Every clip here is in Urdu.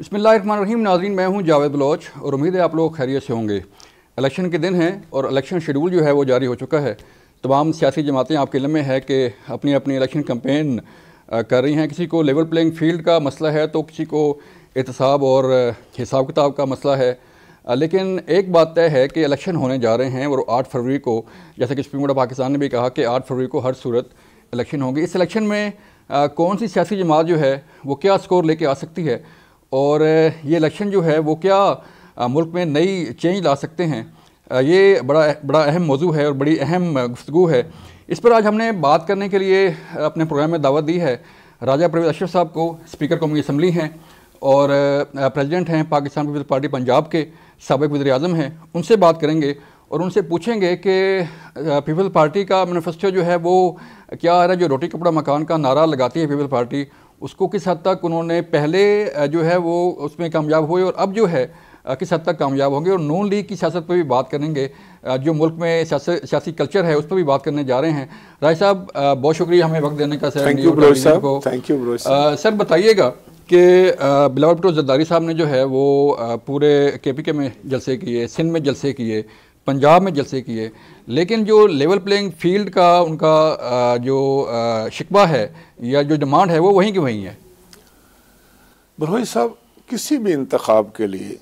بسم اللہ الرحمن الرحیم. ناظرین، میں ہوں جاوید بلوچ اور امید ہے آپ لوگ خیریت سے ہوں گے. الیکشن کے دن ہیں اور الیکشن شیڈول جو ہے وہ جاری ہو چکا ہے. تمام سیاسی جماعتیں آپ کے علم میں ہے کہ اپنی اپنی الیکشن کمپین کر رہی ہیں. کسی کو لیول پلینگ فیلڈ کا مسئلہ ہے تو کسی کو احتساب اور حساب کتاب کا مسئلہ ہے. لیکن ایک بات طے ہے کہ الیکشن ہونے جا رہے ہیں اور 8 فروری کو، جیسا کہ سپریم کورٹ آف پاکستان نے بھی کہا کہ 8 فروری کو ہر صورت الیکشن ہوگی. اس الیکشن میں کون سی سیاسی جماعت جو ہے وہ کیا سکور لے کے آ سکتی ہے اور یہ الیکشن جو ہے وہ کیا ملک میں نئی چینج لا سکتے ہیں، یہ بڑا اہم موضوع ہے اور بڑی اہم گفتگو ہے. اس پر آج ہم نے بات کرنے کے لیے اپنے پروگرام میں دعوت دی ہے راجہ پرویز اشرف صاحب کو. اسپیکر قومی اسمبلی ہیں اور پریزیڈنٹ ہیں پاکستان پیپلز پارٹی پنجاب کے، سابق وزیر اعظم ہیں. ان سے بات کریں گے اور ان سے پوچھیں گے کہ پیپلز پارٹی کا مینیفیسٹو جو ہے وہ کیا آ رہا ہے. جو روٹی کپڑا مکان کا نعرہ لگاتی ہے پیپلز پارٹی، اس کو کس حد تک انہوں نے پہلے جو ہے وہ اس میں کامیاب ہوئے اور اب جو ہے کس حد تک کامیاب ہوں گے. اور نون لیگ کی سیاست پہ بھی بات کریں گے، جو ملک میں سیاسی کلچر ہے اس پہ بھی بات کرنے جا رہے ہیں. راج صاحب بہت شکریہ ہمیں وقت دینے کا. سر بتائیے گا کہ بلاول بھٹو زرداری صاحب نے جو ہے وہ پورے KPK میں جلسے کیے، سندھ میں جلسے کیے، پنجاب میں جلسے کیے، لیکن جو لیول پلینگ فیلڈ کا ان کا جو شکوہ ہے یا جو ڈیمانڈ ہے وہ وہیں کی وہیں ہے. بلوچ صاحب، کسی بھی انتخاب کے لیے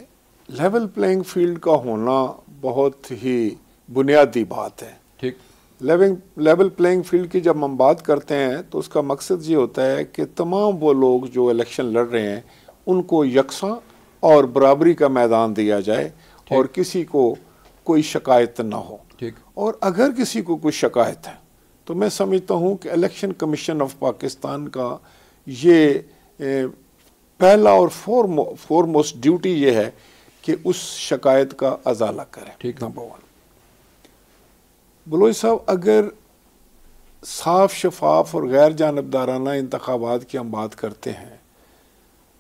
لیول پلینگ فیلڈ کا ہونا بہت ہی بنیادی بات ہے. ٹھیک. لیول پلینگ فیلڈ کی جب ہم بات کرتے ہیں تو اس کا مقصد یہ ہوتا ہے کہ تمام وہ لوگ جو الیکشن لڑ رہے ہیں ان کو یکساں اور برابری کا میدان دیا جائے اور کسی کو کوئی شکایت نہ ہو. اور اگر کسی کو کوئی شکایت ہے تو میں سمجھتا ہوں کہ الیکشن کمیشن آف پاکستان کا یہ پہلا اور فورموسٹ ڈیوٹی یہ ہے کہ اس شکایت کا ازالہ کرے. نمبر 1. بلوچ صاحب، اگر صاف شفاف اور غیر جانبدارانہ انتخابات کی ہم بات کرتے ہیں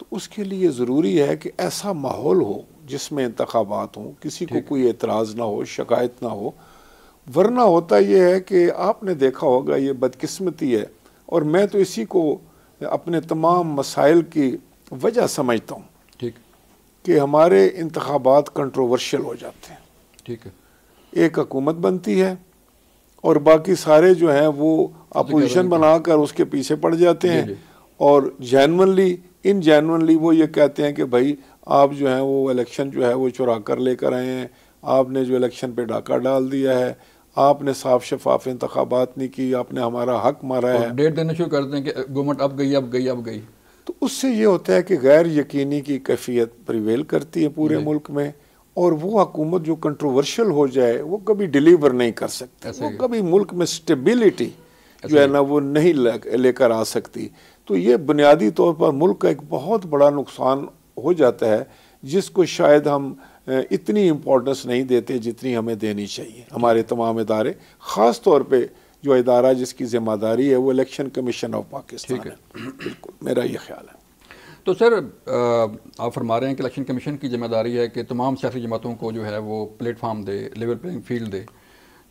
تو اس کے لیے ضروری ہے کہ ایسا ماحول ہو جس میں انتخابات ہوں، کسی کو کوئی اعتراض نہ ہو، شکایت نہ ہو. ورنہ ہوتا یہ ہے کہ آپ نے دیکھا ہوگا، یہ بدقسمتی ہے اور میں تو اسی کو اپنے تمام مسائل کی وجہ سمجھتا ہوں کہ ہمارے انتخابات کنٹروورشل ہو جاتے ہیں. ٹھیک ہے. ایک حکومت بنتی ہے اور باقی سارے جو ہیں وہ اپوزیشن بنا کر اس کے پیچھے پڑ جاتے ہیں اور جینونلی وہ یہ کہتے ہیں کہ بھائی آپ جو ہیں وہ الیکشن جو ہے وہ چرا کر لے کر آئے ہیں، آپ نے جو الیکشن پہ ڈاکہ ڈال دیا ہے، آپ نے صاف شفاف انتخابات نہیں کی، آپ نے ہمارا حق مارا ہے. ڈیٹ دینا شروع کرتے ہیں کہ گورنمنٹ اب گئی. تو اس سے یہ ہوتا ہے کہ غیر یقینی کی کیفیت پریویل کرتی ہے پورے ملک میں، اور وہ حکومت جو کنٹروورشل ہو جائے وہ کبھی ڈیلیور نہیں کر سکتی، وہ کبھی ملک میں سٹیبلٹی جو ہے نا وہ نہیں لے کر آ سکتی. تو یہ بنیادی طور پر ملک کا ایک بہت بڑا نقصان ہو جاتا ہے جس کو شاید ہم اتنی امپورٹنس نہیں دیتے جتنی ہمیں دینی چاہیے. ہمارے تمام ادارے، خاص طور پہ جو ادارہ جس کی ذمہ داری ہے وہ الیکشن کمیشن آف پاکستان ہے. بالکل میرا یہ خیال ہے. تو سر آپ فرما رہے ہیں کہ الیکشن کمیشن کی ذمہ داری ہے کہ تمام سیاسی جماعتوں کو جو ہے وہ پلیٹ فارم دے، لیول پلینگ فیلڈ دے.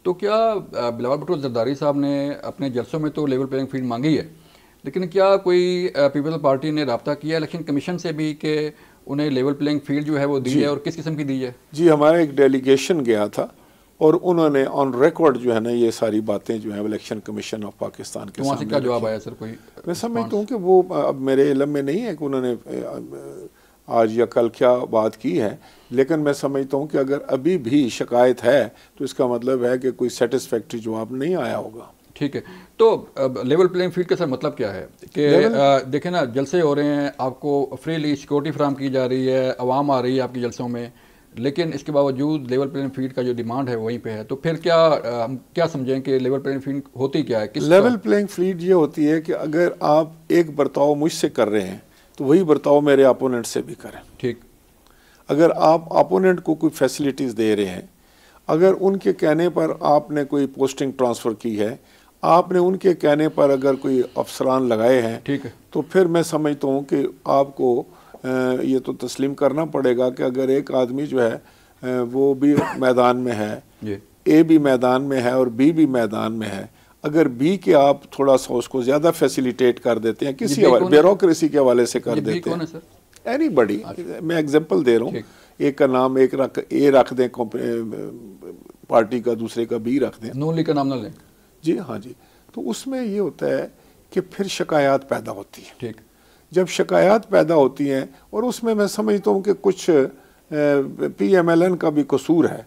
تو کیا بلاول بھٹو زرداری صاحب نے اپنے جلسوں میں تو لیول پلینگ فیلڈ مانگی ہے، لیکن کیا کوئی پیپلز پارٹی نے رابطہ کیا الیکشن کمیشن سے بھی کہ انہیں لیول پلینگ فیلڈ جو ہے وہ دی ہے اور کس قسم کی دی ہے؟ جی، ہمارا ایک ڈیلیگیشن گیا تھا اور انہوں نے آن ریکارڈ جو ہے نا یہ ساری باتیں جو ہیں الیکشن کمیشن آف پاکستان کے سامنے. کیا جواب آیا سر؟ کوئی میں سمجھتا ہوں کہ وہ اب میرے علم میں نہیں ہے کہ انہوں نے آج یا کل کیا بات کی ہے، لیکن میں سمجھتا ہوں کہ اگر ابھی بھی شکایت ہے تو اس کا مطلب ہے کہ کوئی سیٹسفیکٹری جواب نہیں آیا ہوگا. ٹھیک ہے. تو لیول پلینگ فیلڈ کا سر مطلب کیا ہے کہ دیکھیں نا، جلسے ہو رہے ہیں، آپ کو فریلی سیکورٹی فراہم کی جا رہی ہے، عوام آ رہی ہے آپ کے جلسوں میں، لیکن اس کے باوجود لیول پلینگ فیلڈ کا جو ڈیمانڈ ہے وہیں پہ ہے. تو پھر کیا سمجھیں کہ لیول پلینگ فیلڈ ہوتی کیا ہے؟ لیول پلینگ فیلڈ یہ ہوتی ہے کہ اگر آپ ایک برتاؤ مجھ سے کر رہے ہیں تو وہی برتاؤ میرے اپوننٹ سے بھی کریں. ٹھیک. اگر آپ اپوننٹ کو کوئی فیسلٹیز دے رہے ہیں، اگر ان کے کہنے پر آپ نے کوئی پوسٹنگ ٹرانسفر کی ہے، آپ نے ان کے کہنے پر اگر کوئی افسران لگائے ہیں، ٹھیک ہے، تو پھر میں سمجھتا ہوں کہ آپ کو یہ تو تسلیم کرنا پڑے گا کہ اگر ایک آدمی جو ہے وہ بھی میدان میں ہے، اے بھی میدان میں ہے اور بی بھی میدان میں ہے، اگر بی کے آپ تھوڑا سا اس کو زیادہ فیسیلیٹیٹ کر دیتے ہیں، کسی بیوروکریسی کے حوالے سے کر دیتے ہیں، اینی بڈی. میں ایگزامپل دے رہا ہوں, ایک کا نام ایک اے رکھ دیں پارٹی کا, دوسرے کا بی رکھ دیں, نون لیگ کا نام نہ لیں. جی ہاں جی. تو اس میں یہ ہوتا ہے کہ پھر شکایات پیدا ہوتی ہیں. ٹھیک. جب شکایات پیدا ہوتی ہیں, اور اس میں سمجھتا ہوں کہ کچھ پی ایم ایل این کا بھی قصور ہے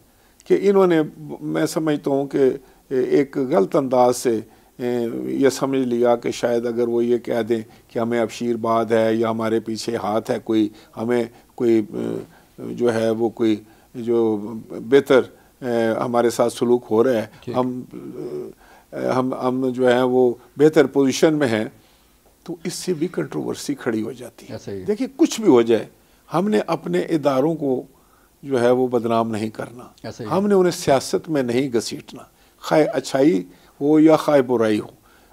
کہ انہوں نے, میں سمجھتا ہوں کہ ایک غلط انداز سے یہ سمجھ لیا کہ شاید اگر وہ یہ کہہ دیں کہ ہمیں ابشیر باد ہے یا ہمارے پیچھے ہاتھ ہے کوئی, ہمیں کوئی جو ہے وہ کوئی جو بہتر ہمارے ساتھ سلوک ہو رہا ہے, ہم جو ہے وہ بہتر پوزیشن میں ہیں, تو اس سے بھی کنٹروورسی کھڑی ہو جاتی ہے. دیکھیے کچھ بھی ہو جائے, ہم نے اپنے اداروں کو جو ہے وہ بدنام نہیں کرنا, ہم نے انہیں سیاست میں نہیں گھسیٹنا, خواہ اچھائی ہو یا خواہ برائی ہو.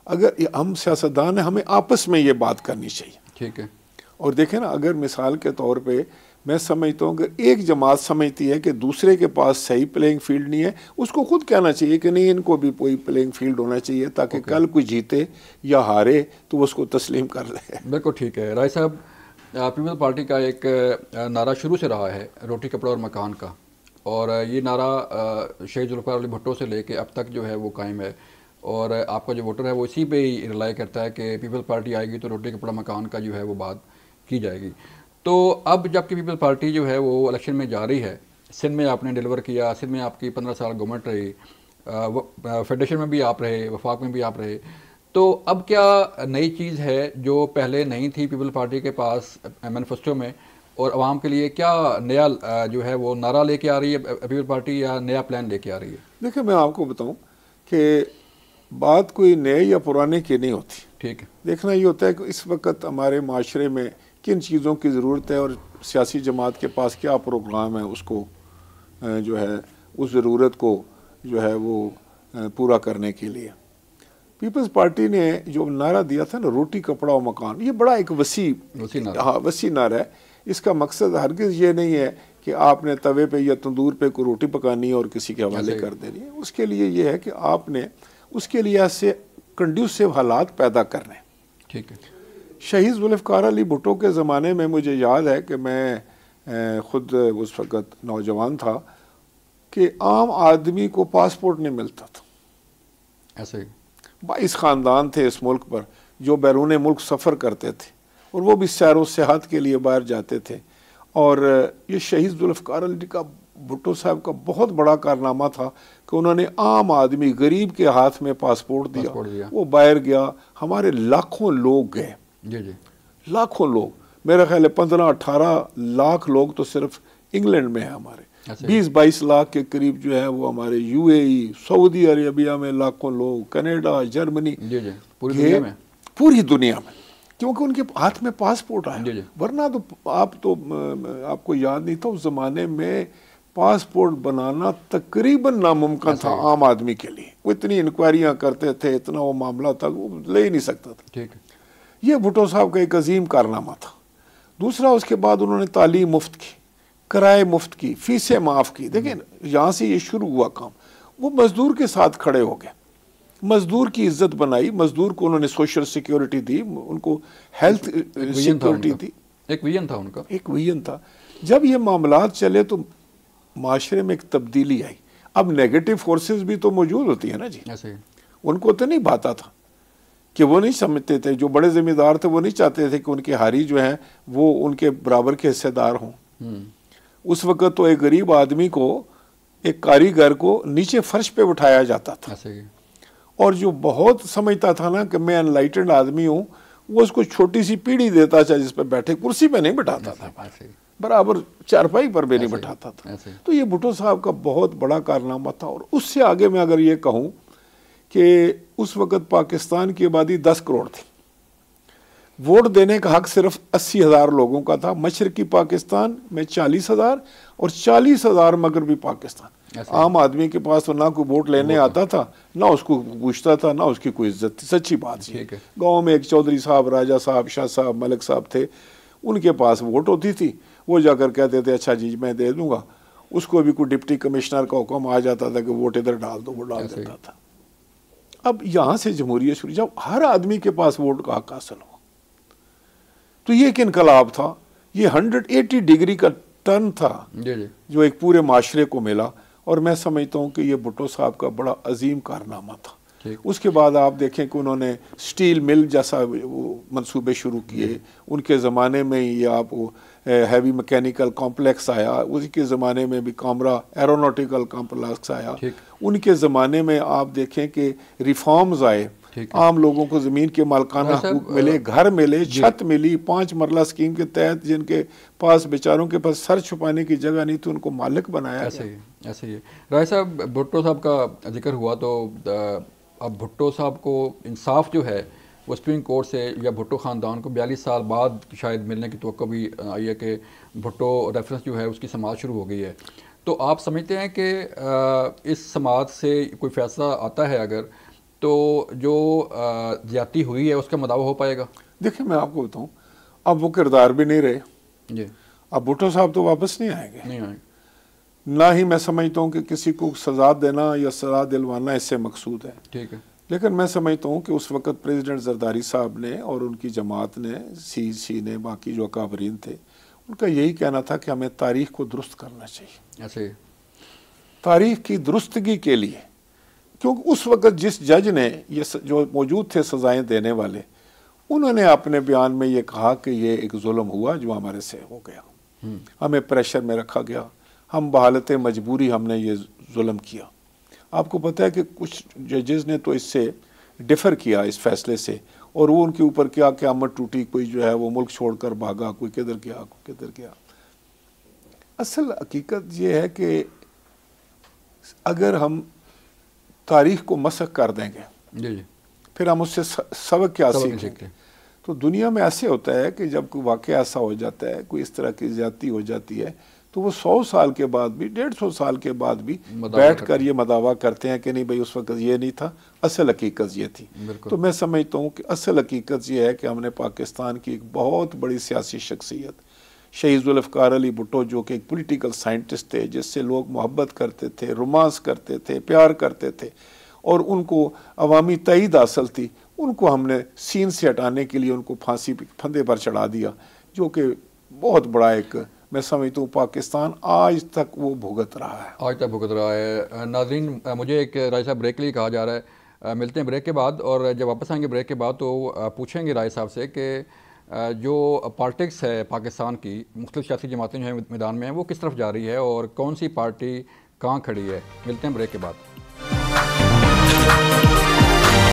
اگر ہم سیاستدان ہیں, ہمیں آپس میں یہ بات کرنی چاہیے. ٹھیک ہے. اور دیکھیں نا, اگر مثال کے طور پہ میں سمجھتا ہوں کہ ایک جماعت سمجھتی ہے کہ دوسرے کے پاس صحیح پلینگ فیلڈ نہیں ہے, اس کو خود کہنا چاہیے کہ نہیں, ان کو بھی کوئی پلینگ فیلڈ ہونا چاہیے تاکہ کل کوئی جیتے یا ہارے تو اس کو تسلیم کر لے. بالکل ٹھیک ہے. رائے صاحب, پیپلز پارٹی کا ایک نعرہ شروع سے رہا ہے روٹی کپڑا اور مکان کا, اور یہ نعرہ شہید ذوالفقار علی بھٹو سے لے کے اب تک جو ہے وہ قائم ہے, اور آپ کا جو ووٹر ہے وہ اسی پہ ہی رلائی کرتا ہے کہ پیپلز پارٹی آئے گی تو روٹی کپڑا مکان کا جو ہے وہ بات کی جائے گی. تو اب جب کہ پیپلز پارٹی جو ہے وہ الیکشن میں جا رہی ہے, سندھ میں آپ نے ڈیلیور کیا, سندھ میں آپ کی 15 سال گورنمنٹ رہی, فیڈریشن میں بھی آپ رہے, وفاق میں بھی آپ رہے, تو اب کیا نئی چیز ہے جو پہلے نہیں تھی پیپل پارٹی کے پاس مینیفیسٹو میں, اور عوام کے لیے کیا نیا جو ہے وہ نعرہ لے کے آ رہی ہے پیپل پارٹی, یا نیا پلان لے کے آ رہی ہے؟ دیکھیں میں آپ کو بتاؤں کہ بات کوئی نئے یا پرانے کی نہیں ہوتی. ٹھیک ہے. دیکھنا یہ ہوتا ہے کہ اس وقت ہمارے معاشرے میں کن چیزوں کی ضرورت ہے اور سیاسی جماعت کے پاس کیا پروگرام ہے اس کو جو ہے اس ضرورت کو جو ہے وہ پورا کرنے کے لیے. پیپلز پارٹی نے جو نعرہ دیا تھا نا, روٹی کپڑا و مکان, یہ بڑا ایک وسیع نعرہ ہے. اس کا مقصد ہرگز یہ نہیں ہے کہ آپ نے توے پہ یا تندور پہ کوئی روٹی پکانی ہے اور کسی کے حوالے کر دینی ہے. اس کے لیے یہ ہے کہ آپ نے اس کے لیے ایسے کنڈیوسیو حالات پیدا کرنے. ٹھیک ہے. شہید ذوالفقار علی بھٹو کے زمانے میں مجھے یاد ہے کہ میں خود اس وقت نوجوان تھا کہ عام آدمی کو پاسپورٹ نہیں ملتا تھا. ایسے 22 خاندان تھے اس ملک پر جو بیرون ملک سفر کرتے تھے, اور وہ بھی سیر و سیاحت کے لیے باہر جاتے تھے. اور یہ شہید ذوالفقار علی کا بھٹو صاحب کا بہت بڑا کارنامہ تھا کہ انہوں نے عام آدمی غریب کے ہاتھ میں پاسپورٹ دیا, وہ باہر گیا. ہمارے لاکھوں لوگ گئے, لاکھوں لوگ, میرا خیال ہے 15-18 لاکھ لوگ تو صرف انگلینڈ میں ہیں ہمارے, 20-22 لاکھ کے قریب جو ہے وہ ہمارے یو اے ای, سعودی عربیہ میں لاکھوں لوگ, کینیڈا, جرمنی, پوری دنیا میں, کیونکہ ان کے ہاتھ میں پاسپورٹ آیا. ورنہ تو آپ کو یاد نہیں تھا اس زمانے میں پاسپورٹ بنانا تقریباً ناممکن تھا عام آدمی کے لیے. وہ اتنی انکوائریاں کرتے تھے, اتنا وہ معاملہ تھا, وہ لے ہی نہیں سکتا تھا. ٹھیک ہے. یہ بھٹو صاحب کا ایک عظیم کارنامہ تھا. دوسرا, اس کے بعد انہوں نے تعلیم مفت کی, کرائے مفت کی, فیسیں معاف کی. دیکھیں یہاں سے یہ شروع ہوا کام. وہ مزدور کے ساتھ کھڑے ہو گئے, مزدور کی عزت بنائی, مزدور کو انہوں نے سوشل سیکیورٹی دی, ان کو ہیلتھ سیکیورٹی دی. ایک ویژن تھا ان کا, ایک ویژن تھا. جب یہ معاملات چلے تو معاشرے میں ایک تبدیلی آئی. اب نیگیٹو فورسز بھی تو موجود ہوتی ہیں نا جی, ان کو تو نہیں بھاتا تھا کہ وہ نہیں سمجھتے تھے, جو بڑے ذمہ دار تھے وہ نہیں چاہتے تھے کہ ان کے ہاری جو ہیں وہ ان کے برابر کے حصے دار ہوں. اس وقت تو ایک غریب آدمی کو, ایک کاریگر کو نیچے فرش پہ بٹھایا جاتا تھا, اور جو بہت سمجھتا تھا نا کہ میں انلائٹنڈ آدمی ہوں, وہ اس کو چھوٹی سی پیڑھی دیتا تھا جس پہ بیٹھے, کرسی پہ نہیں بٹھاتا تھا, برابر چارپائی پر بھی نہیں بٹھاتا تھا. تو یہ بھٹو صاحب کا بہت بڑا کارنامہ تھا. اور اس سے آگے میں اگر یہ کہوں کہ اس وقت پاکستان کی آبادی 10 کروڑ تھی, ووٹ دینے کا حق صرف 80,000 لوگوں کا تھا. مشرقی پاکستان میں 40,000 اور 40,000 مغربی پاکستان. عام آدمی کے پاس تو نہ کوئی ووٹ لینے آتا تھا, نہ اس کو پوچھتا تھا, نہ اس کی کوئی عزت تھی. سچی بات ہے. گاؤں میں ایک چودھری صاحب, راجہ صاحب, شاہ صاحب, ملک صاحب تھے, ان کے پاس ووٹ ہوتی تھی, وہ جا کر کہتے تھے اچھا جی میں دے دوں گا. اس کو بھی کوئی ڈپٹی کمشنر کا حکم آ جاتا تھا کہ ووٹ ادھر ڈال دو, وہ ڈال دیتا تھا. اب یہاں سے جمہوریت شروع, جب ہر آدمی کے پاس ووٹ کا حق حاصل ہوا تو یہ ایک انقلاب تھا. یہ 180 ڈگری کا ٹرن تھا جو ایک پورے معاشرے کو ملا، اور میں سمجھتا ہوں کہ یہ بھٹو صاحب کا بڑا عظیم کارنامہ تھا۔ اس کے بعد آپ دیکھیں کہ انہوں نے سٹیل مل جیسا منصوبے شروع کیے، ان کے زمانے میں ہی آپ ہیوی میکینیکل کمپلیکس آیا، اسی کے زمانے میں بھی کامرا ایروناٹیکل کمپلیکس آیا، ان کے زمانے میں آپ دیکھیں کہ ریفارمز آئے، عام لوگوں کو زمین کے مالکانہ حقوق ملے، گھر ملے، چھت ملی، 5 مرلہ اسکیم کے تحت جن کے پاس بیچاروں کے پاس سر چھپانے کی جگہ نہیں تو ان کو مالک بنایا گیا۔ ایسے ہی رائے صاحب، بھٹو صاحب کا ذکر ہوا تو اب بھٹو صاحب کو انصاف جو ہے وہ سپریم کورٹ سے یا بھٹو خاندان کو 42 سال بعد شاید ملنے کی توقع بھی آئی ہے کہ بھٹو ریفرنس جو ہے اس کی سماعت شروع ہو گئی ہے، تو آپ سمجھتے ہیں کہ اس سماعت سے کوئی فیصلہ آتا ہے اگر، تو جو زیادتی ہوئی ہے اس کا مداوع ہو پائے گا؟ دیکھیں میں آپ کو بتاؤں، اب وہ کردار بھی نہیں رہے، جی اب بھٹو صاحب تو واپس نہیں آئیں گے، نہیں آئیں گے، نہ ہی میں سمجھتا ہوں کہ کسی کو سزا دینا یا سزا دلوانا اس سے مقصود ہے۔ ٹھیک ہے، لیکن میں سمجھتا ہوں کہ اس وقت پریزیڈنٹ زرداری صاحب نے اور ان کی جماعت نے، سی سی نے، باقی جو اکابرین تھے، ان کا یہی کہنا تھا کہ ہمیں تاریخ کو درست کرنا چاہیے، ایسے تاریخ کی درستگی کے لیے، کیونکہ اس وقت جس جج نے یہ جو موجود تھے سزائیں دینے والے، انہوں نے اپنے بیان میں یہ کہا کہ یہ ایک ظلم ہوا جو ہمارے سے ہو گیا، ہمیں پریشر میں رکھا گیا، ہم بحالت مجبوری ہم نے یہ ظلم کیا۔ آپ کو پتہ ہے کہ کچھ ججز نے تو اس سے ڈیفر کیا اس فیصلے سے، اور وہ ان کے اوپر کیا قیامت ٹوٹی، کوئی جو ہے وہ ملک چھوڑ کر بھاگا، کوئی کدھر گیا، کوئی کدھر گیا۔ اصل حقیقت یہ ہے کہ اگر ہم تاریخ کو مسخ کر دیں گے، جی جی، پھر ہم اس سے سبق کیا سیکھیں گے؟ تو دنیا میں ایسے ہوتا ہے کہ جب کوئی واقعہ ایسا ہو جاتا ہے، کوئی اس طرح کی زیادتی ہو جاتی ہے، تو وہ 100 سال کے بعد بھی، 150 سال کے بعد بھی بیٹھ کر یہ مداوع کرتے ہیں کہ نہیں بھائی اس وقت یہ نہیں تھا، اصل حقیقت یہ تھی۔ تو میں سمجھتا ہوں کہ اصل حقیقت یہ ہے کہ ہم نے پاکستان کی ایک بہت بڑی سیاسی شخصیت شہید ذوالفقار علی بھٹو، جو کہ ایک پولیٹیکل سائنٹسٹ تھے، جس سے لوگ محبت کرتے تھے، رومانس کرتے تھے، پیار کرتے تھے، اور ان کو عوامی تائید حاصل تھی، ان کو ہم نے سین سے ہٹانے کے لیے ان کو پھانسی پھندے پر چڑھا دیا، جو کہ بہت بڑا ایک، میں سمجھتا ہوں پاکستان آج تک وہ بھگت رہا ہے، آج تک بھگت رہا ہے۔ ناظرین، مجھے ایک رائے صاحب بریک کے لیے کہا جا رہا ہے، ملتے ہیں بریک کے بعد، اور جب واپس آئیں گے بریک کے بعد تو پوچھیں گے رائے صاحب سے کہ جو پالیٹکس ہے پاکستان کی، مختلف سیاسی جماعتیں جو ہیں میدان میں ہیں، وہ کس طرف جا رہی ہے اور کون سی پارٹی کہاں کھڑی ہے۔ ملتے ہیں بریک کے بعد۔